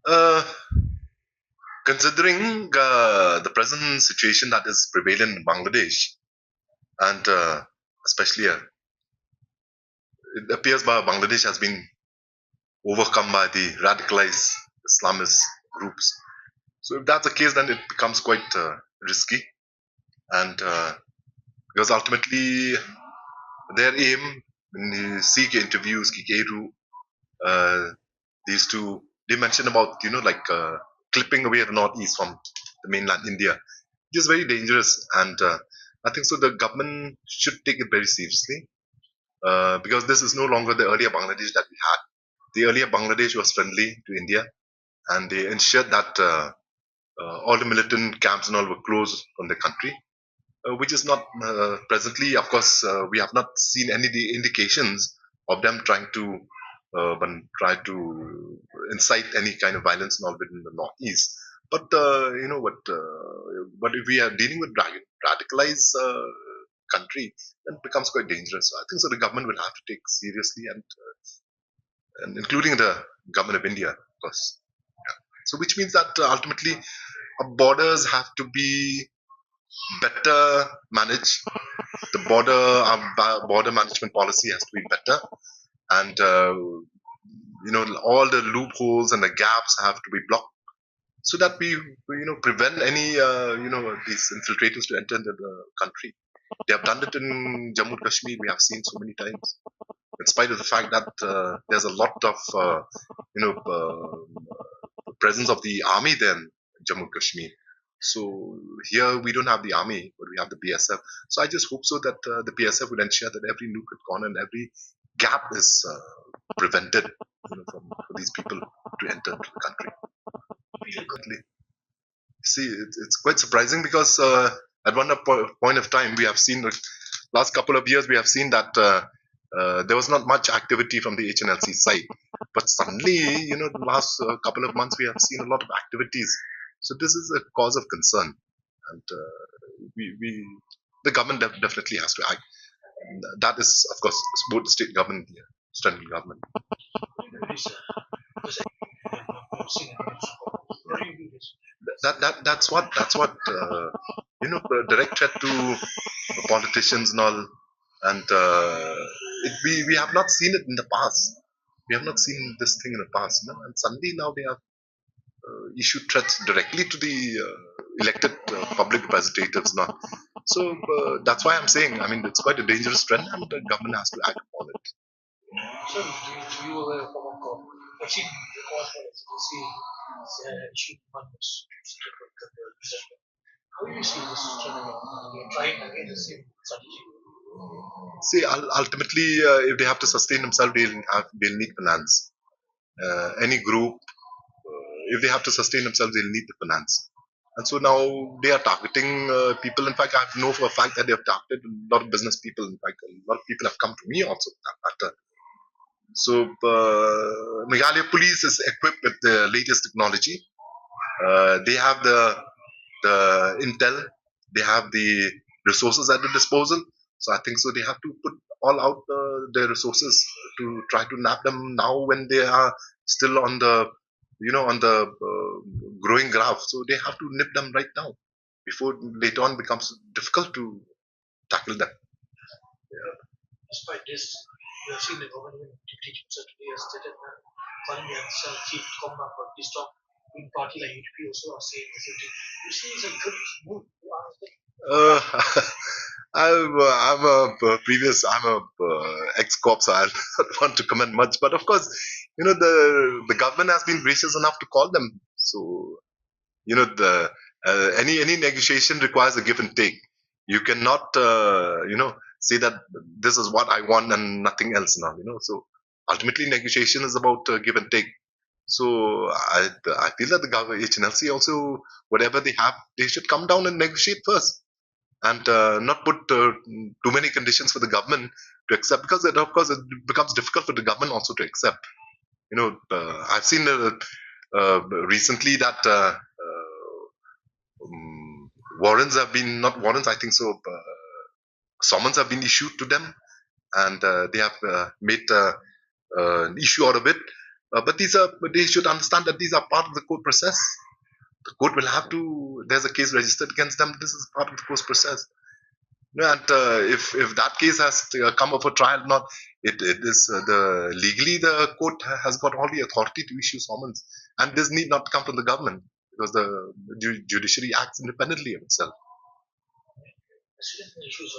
Uh, Considering the present situation that is prevalent in Bangladesh, and especially it appears Bangladesh has been overcome by the radicalized Islamist groups. So if that's the case, then it becomes quite risky, and because ultimately their aim when you see interviews, Kikeru, these two, they mention about like clipping away the northeast from the mainland India. It is very dangerous, and I think so. The government should take it very seriously because this is no longer the earlier Bangladesh that we had. The earlier Bangladesh was friendly to India, and they ensured that all the militant camps and all were closed from the country, which is not presently. Of course, we have not seen any indications of them trying to try to incite any kind of violence and all within the northeast. But you know what? But if we are dealing with radicalized country, then it becomes quite dangerous. So I think so. The government will have to take seriously, and including the government of India, of course. So which means that ultimately our borders have to be better managed. The border management policy has to be better, and all the loopholes and the gaps have to be blocked so that we prevent any these infiltrators to enter into the country. They have done it in Jammu and Kashmir. We have seen so many times, in spite of the fact that there's a lot of presence of the army there in Jammu and Kashmir. So here we don't have the army, but we have the BSF. So I just hope so that the BSF would ensure that every nook and corner and every gap is prevented for these people to enter into the country. See, it's quite surprising because at one point of time we have seen, like, last couple of years we have seen that there was not much activity from the HNLC side, but suddenly, the last couple of months we have seen a lot of activities. So this is a cause of concern, and we the government definitely has to act. That is, of course, both the state government and the central government. That's what direct threat to politicians and all, and we have not seen it in the past. We have not seen this thing in the past, and suddenly now they have issued threats directly to the elected public representatives now. So that's why I'm saying, I mean, it's quite a dangerous trend, and the government has to act upon it. So, you were watching the correspondence, you see, issue one was how do you see this turning out? They're trying again the same strategy. See, ultimately, if they have to sustain themselves, they'll need finance. Any group, if they have to sustain themselves, they'll need the finance. And so now they are targeting people. In fact, I know for a fact that they have targeted a lot of business people. In fact, a lot of people have come to me also for that matter. So Meghalaya police is equipped with the latest technology. They have the intel. They have the resources at the disposal. So I think so. They have to put all out their resources to try to nab them now when they are still on the growing graph. So they have to nip them right now before later on becomes difficult to tackle them. Despite this, we have seen the government deputy chief secretary has stated that calling themselves chief combat for this talk in party like UDP also are saying the same thing. You see, it's a good move. Uh, I'm a ex-cop, so I don't want to comment much. But of course, the government has been gracious enough to call them. So the any negotiation requires a give and take. You cannot say that this is what I want and nothing else now. So ultimately negotiation is about give and take. So I feel that the government HNLC also, whatever they have, they should come down and negotiate first, and not put too many conditions for the government to accept, because of course it becomes difficult for the government also to accept. I've seen recently that warrants have been, not warrants, I think so, summons have been issued to them, and they have made issue out of it. But they should understand that these are part of the court process. The court will have to. There's a case registered against them. This is part of the court process. And if that case has to come up for trial or not, it is legally the court has got all the authority to issue summons, and this need not come from the government because the judiciary acts independently of itself. Student issues